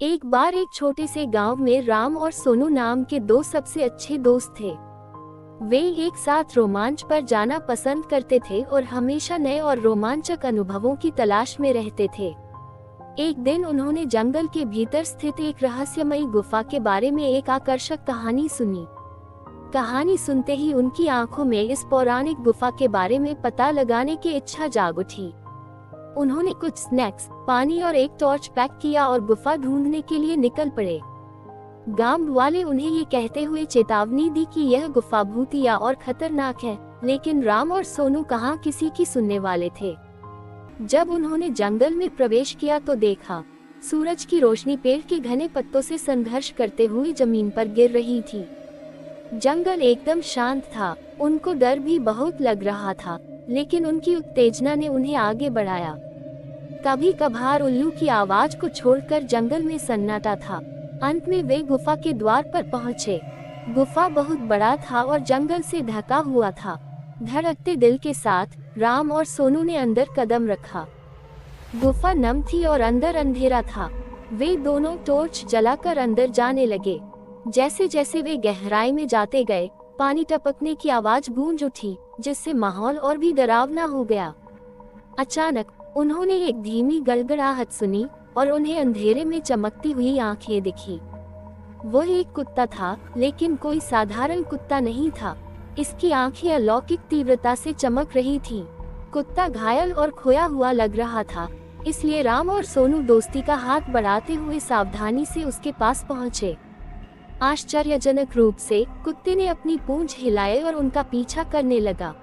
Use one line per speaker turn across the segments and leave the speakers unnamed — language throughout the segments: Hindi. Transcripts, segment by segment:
एक बार एक छोटे से गांव में राम और सोनू नाम के दो सबसे अच्छे दोस्त थे। वे एक साथ रोमांच पर जाना पसंद करते थे और हमेशा नए और रोमांचक अनुभवों की तलाश में रहते थे। एक दिन उन्होंने जंगल के भीतर स्थित एक रहस्यमयी गुफा के बारे में एक आकर्षक कहानी सुनी। कहानी सुनते ही उनकी आंखों में इस पौराणिक गुफा के बारे में पता लगाने की इच्छा जाग उठी। उन्होंने कुछ स्नैक्स, पानी और एक टॉर्च पैक किया और गुफा ढूंढने के लिए निकल पड़े। गांव वाले उन्हें ये कहते हुए चेतावनी दी कि यह गुफा भूतिया और खतरनाक है, लेकिन राम और सोनू कहाँ किसी की सुनने वाले थे। जब उन्होंने जंगल में प्रवेश किया तो देखा, सूरज की रोशनी पेड़ के घने पत्तों से संघर्ष करते हुए जमीन पर गिर रही थी। जंगल एकदम शांत था। उनको डर भी बहुत लग रहा था, लेकिन उनकी उत्तेजना ने उन्हें आगे बढ़ाया। कभी कभार उल्लू की आवाज को छोड़कर जंगल में सन्नाटा था। अंत में वे गुफा के द्वार पर पहुंचे। गुफा बहुत बड़ा था और जंगल से ढका हुआ था। धड़कते दिल के साथ राम और सोनू ने अंदर कदम रखा। गुफा नम थी और अंदर अंधेरा था। वे दोनों टॉर्च जलाकर अंदर जाने लगे। जैसे जैसे वे गहराई में जाते गए, पानी टपकने की आवाज गूंज उठी, जिससे माहौल और भी डरावना हो गया। अचानक उन्होंने एक धीमी गड़गड़ाहट सुनी और उन्हें अंधेरे में चमकती हुई आंखें दिखी। वो एक कुत्ता था, लेकिन कोई साधारण कुत्ता नहीं था। इसकी आंखें अलौकिक तीव्रता से चमक रही थीं। कुत्ता घायल और खोया हुआ लग रहा था, इसलिए राम और सोनू दोस्ती का हाथ बढ़ाते हुए सावधानी से उसके पास पहुंचे। आश्चर्यजनक रूप से कुत्ते ने अपनी पूंछ हिलाए और उनका पीछा करने लगा।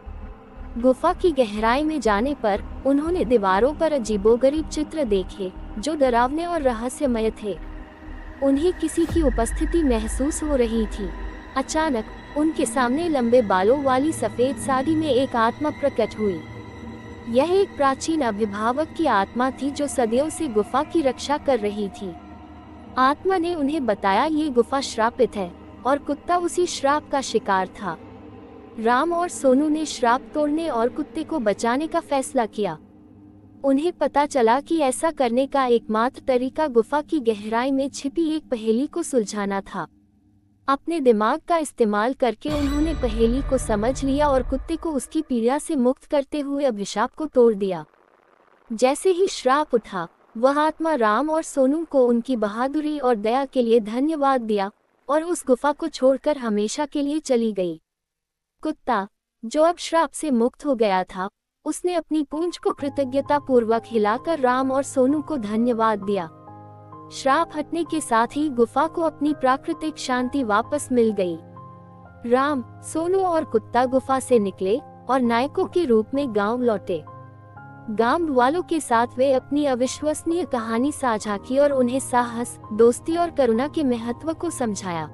गुफा की गहराई में जाने पर उन्होंने दीवारों पर अजीबोगरीब चित्र देखे, जो डरावने और रहस्यमय थे। उन्हें किसी की उपस्थिति महसूस हो रही थी। अचानक उनके सामने लंबे बालों वाली सफेद साड़ी में एक आत्मा प्रकट हुई। यह एक प्राचीन अभिभावक की आत्मा थी जो सदियों से गुफा की रक्षा कर रही थी। आत्मा ने उन्हें बताया ये गुफा श्रापित है और कुत्ता उसी श्राप का शिकार था। राम और सोनू ने श्राप तोड़ने और कुत्ते को बचाने का फैसला किया। उन्हें पता चला कि ऐसा करने का एकमात्र तरीका गुफा की गहराई में छिपी एक पहेली को सुलझाना था। अपने दिमाग का इस्तेमाल करके उन्होंने पहेली को समझ लिया और कुत्ते को उसकी पीड़ा से मुक्त करते हुए अभिशाप को तोड़ दिया। जैसे ही श्राप उठा, वह आत्मा राम और सोनू को उनकी बहादुरी और दया के लिए धन्यवाद दिया और उस गुफा को छोड़कर हमेशा के लिए चली गई। कुत्ता, जो अब श्राप से मुक्त हो गया था, उसने अपनी पूंछ को कृतज्ञता पूर्वक हिलाकर राम और सोनू को धन्यवाद दिया। श्राप हटने के साथ ही गुफा को अपनी प्राकृतिक शांति वापस मिल गई। राम, सोनू और कुत्ता गुफा से निकले और नायकों के रूप में गांव लौटे। गांव वालों के साथ वे अपनी अविश्वसनीय कहानी साझा की और उन्हें साहस, दोस्ती और करुणा के महत्व को समझाया।